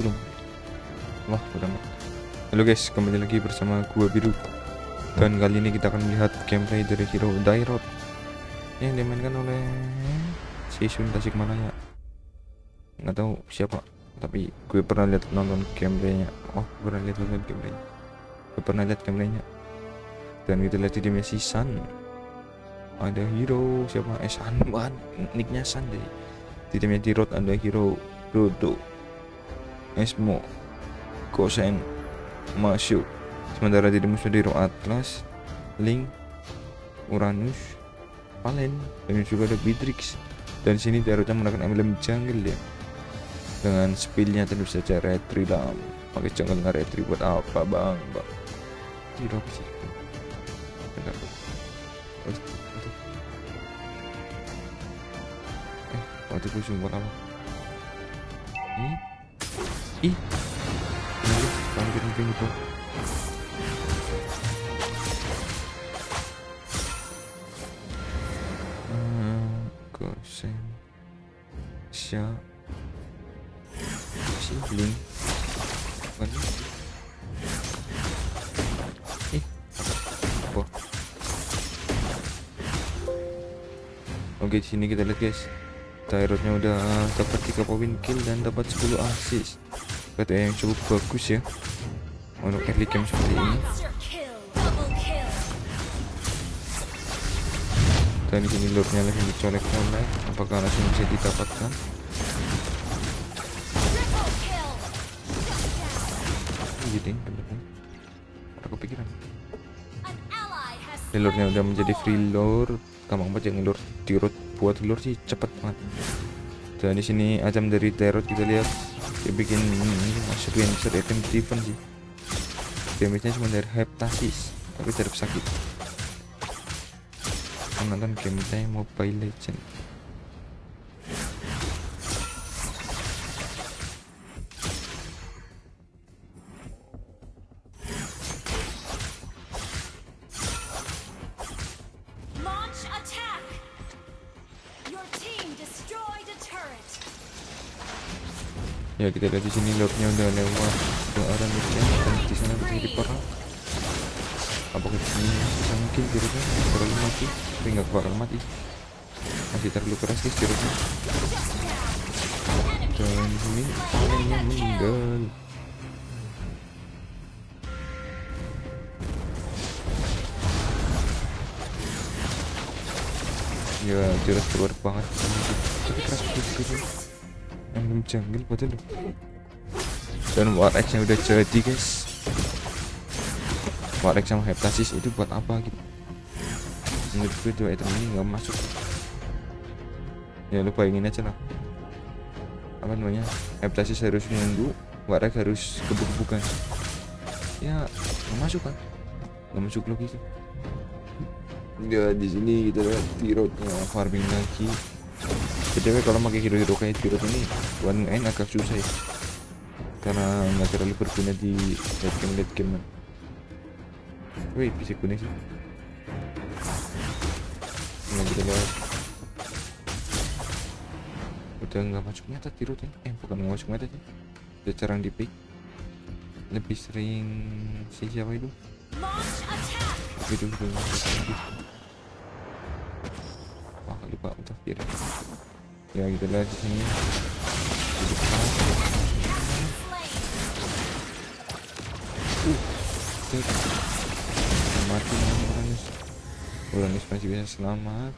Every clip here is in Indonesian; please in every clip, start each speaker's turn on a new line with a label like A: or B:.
A: belum? Wah udah amat. Halo guys, kembali lagi bersama gua Biru. Dan kali ini kita akan melihat gameplay dari hero Dairot yang dimainkan oleh Seisun Tasikmalaya. Nggak tahu siapa, tapi gue pernah lihat nonton gameplaynya. Oh, gue pernah lihat gameplaynya. Gue pernah lihat gameplaynya. Dan kita lihat di timnya si San. Ada hero siapa? San banget, nicknya San deh. Di timnya Dairot ada hero Dodo, Esmo, Kosen, Masuk. Sementara di musuh hero Atlas, Link, Uranus, Valen, dan juga ada Beatrix. Dan sini Dairotnya menggunakan emblem jungle ya. Dengan spillnya tentu saja retri dam. Pakai jungle nggak retri buat apa bang? Hero apa sih? Bentar. Waktu gue sumpah apa? Ih, kalau kita gitu. Gosen, Sya, Sibling, mana? Apa? Oke, di sini kita lihat guys. Dairotnya udah dapat 3 poin kill dan dapat 10 assist. Kata yang cukup bagus ya untuk early game seperti ini. Dan di sini lordnya langsung dicolek-colek. Apakah langsung bisa didapatkan? Gitu, teman-teman. Ada kepikiran. Lordnya udah menjadi free lord. Gampang banget yang lord di road buat lord sih cepet banget. Dan di sini ajam dari Dairot kita lihat dia bikin masuk yang besar event defense sih. Damage-nya cuma dari heptasis tapi tidak sakit. Nonton gameplay Mobile Legend. Ya kita lihat di sini lordnya udah lewat ke arah mission dan di sana terjadi perang. Apakah di sini bisa mungkin Dairotnya terlalu mati? Tapi nggak bakal mati. Masih terlalu keras guys Dairotnya. Dan di sini Valennya meninggal. Ya jelas keluar banget. Tapi keras begitu. Emblem jungle betul. Dan Warx nya udah jadi guys. Warx sama heptasis itu buat apa gitu? Menurut gue dua item ini nggak masuk. Ya lu bayangin aja lah. Apa namanya? Heptasis harus nunggu, Warx harus gebuk-gebukan. Ya nggak masuk kan? Nggak masuk logika. Ya di sini kita lihat Dairotnya farming lagi. BTW kalau pakai hero-hero kayak Dairot ini 1N agak susah ya, karena nggak terlalu berguna di late game. Wih bisa kuning sih. Nah kita lihat udah nggak masuk meta Dairot ya. Bukan nggak masuk meta sih, udah jarang di pick. Lebih sering siapa itu wah lupa udah kira. Ya kita lihat di sini mati Uranus masih bisa selamat.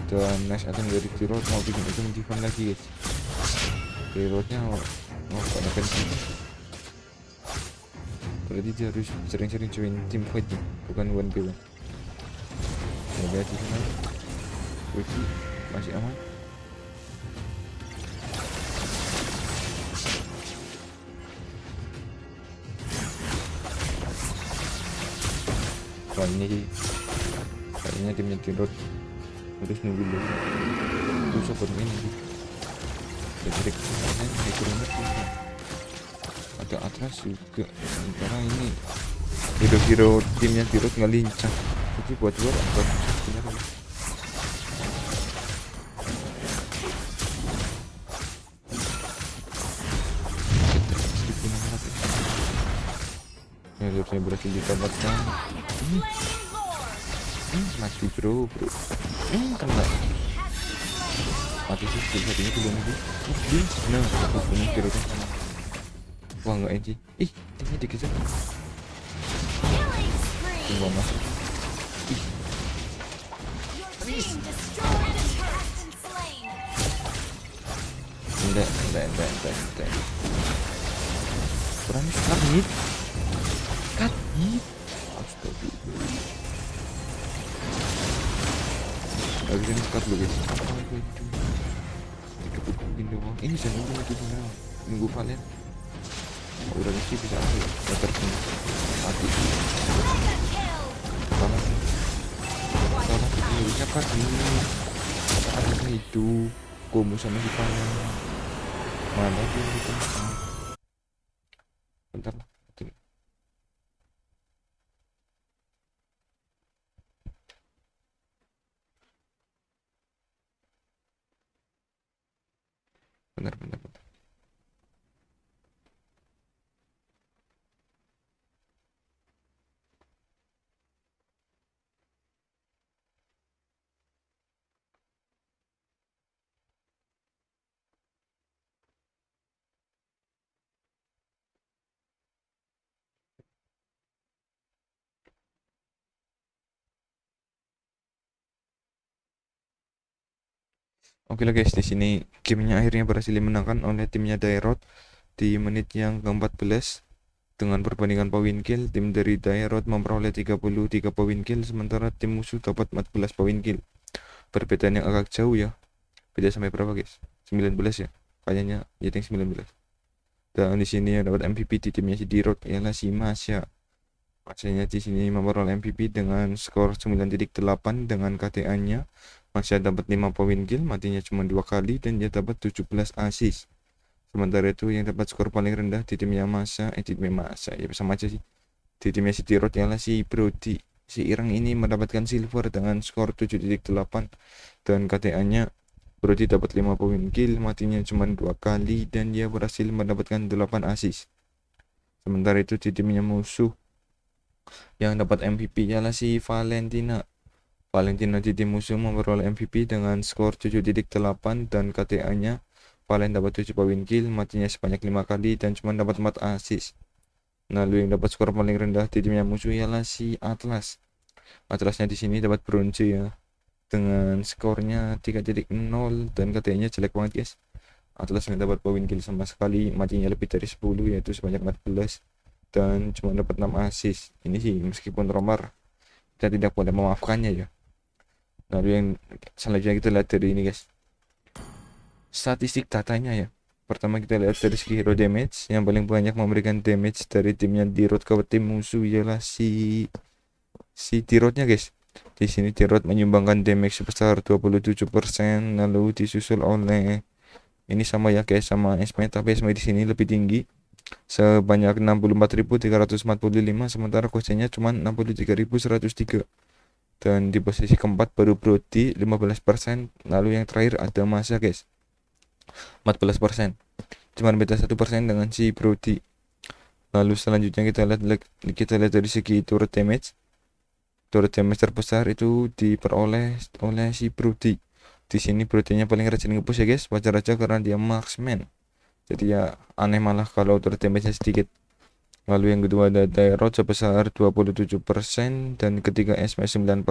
A: Dan next item dari Dairot mau bikin itu defense lagi guys. Dairotnya mau pada pensiun. Berarti dia harus sering-sering join team fight ya, bukan 1v1. Ya lihat di sana Wiki masih aman. Wah ini kayaknya timnya Dairot harus nunggu dulu. Itu support main gitu. Jadi kemarin naik ada Atlas juga. Sementara ini hero-hero timnya Dairot nggak lincah. Jadi buat luar agak susah sebenarnya. Saya berhasil ditamatkan. Mati bro. Kena. Mati sih, satunya belum lagi. Nah, aku punya kiranya sama. Wah nggak ini. Ini dikejar. Tunggu masuk. Enggak. Berani sekali. Cut hit. Astagfirullah. Akhirnya cut lu guys. Apa itu? Dikepukin doang. Ini jangan dulu itu benar. Nunggu kalian. Udah mesti bisa aku dapat mati. Salah pilihnya kan ini. Apa itu? Komu sama si panen. Mana dia itu? Bentar. Bentar. Oke lah guys, di sini gamenya akhirnya berhasil dimenangkan oleh timnya Dairot di menit yang ke-14 dengan perbandingan poin kill. Tim dari Dairot memperoleh 33 poin kill, sementara tim musuh dapat 14 poin kill. Perbedaan yang agak jauh ya. Beda sampai berapa guys? 19 ya. Kayaknya jadi 19. Dan di sini yang dapat MVP di timnya si Dairot ialah si Masya. Masyanya di sini memperoleh MVP dengan skor 9.8 dengan KTA-nya. Masya dapat 5 poin kill, matinya cuma 2 kali dan dia dapat 17 assist. Sementara itu yang dapat skor paling rendah di timnya Masya, ya sama aja sih. Di timnya si Tirot ialah si Brody. Si Irang ini mendapatkan silver dengan skor 7.8 dan KTA-nya Brody dapat 5 poin kill, matinya cuma 2 kali dan dia berhasil mendapatkan 8 assist. Sementara itu di timnya musuh yang dapat MVP ialah si Valentina di tim musuh memperoleh MVP dengan skor 7.8 dan KTA-nya Valen dapat 7 poin kill, matinya sebanyak 5 kali dan cuma dapat 4 assist. Lalu yang dapat skor paling rendah di timnya musuh ialah si Atlas. Atlasnya di sini dapat bronze ya, dengan skornya 3.0 dan KTA-nya jelek banget guys. Atlas nggak dapat poin kill sama sekali, matinya lebih dari 10 yaitu sebanyak 14 dan cuma dapat 6 assist. Ini sih meskipun Romar kita tidak boleh memaafkannya ya. Lalu yang selanjutnya kita lihat dari ini guys, statistik datanya ya. Pertama kita lihat dari segi hero damage. Yang paling banyak memberikan damage dari timnya Dirot ke tim musuh ialah si Dirotnya guys. Di sini Dirot menyumbangkan damage sebesar 27%, lalu disusul oleh ini sama ya guys sama Esme, tapi Esme di sini lebih tinggi sebanyak 64.345, sementara Kosennya cuma 63.103. Dan di posisi keempat baru Brody 15%, lalu yang terakhir ada Masya guys 14%, cuma beda 1% dengan si Brody. Lalu selanjutnya kita lihat dari segi turret damage terbesar itu diperoleh oleh si Brody. Di sini Brody-nya paling rajin nge-push ya guys, wajar aja karena dia marksman, jadi ya aneh malah kalau turret damage-nya sedikit. Lalu yang kedua ada Dairot sebesar 27% dan ketiga Esme 9%,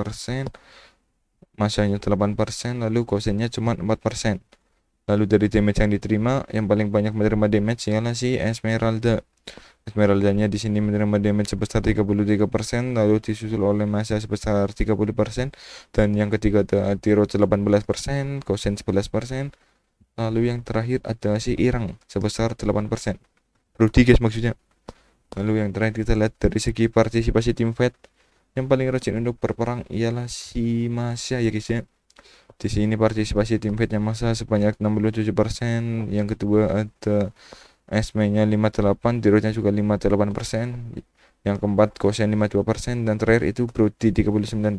A: Masanya 8%, lalu Kosennya cuma 4%. Lalu dari damage yang diterima, yang paling banyak menerima damage ialah si Esmeralda. Esmeraldanya di sini menerima damage sebesar 33%, lalu disusul oleh Masya sebesar 30%, dan yang ketiga ada Dairot 18%, Kosen 11%, lalu yang terakhir ada si Irang sebesar 8%. Rudy guys maksudnya. Lalu yang terakhir kita lihat dari segi partisipasi tim fight, yang paling rajin untuk berperang ialah si Masya ya guys ya. Di sini partisipasi tim fightnya Masya sebanyak 67%, yang kedua ada Esme-nya 58%, Dirotnya juga 58%, yang keempat Kosen 52%, dan terakhir itu Brody 39%.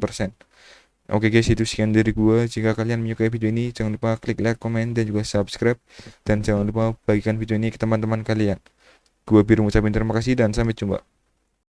A: Oke guys, itu sekian dari gua. Jika kalian menyukai video ini, jangan lupa klik like, komen, dan juga subscribe, dan jangan lupa bagikan video ini ke teman-teman kalian. Gua Biru ngucapin terima kasih dan sampai jumpa.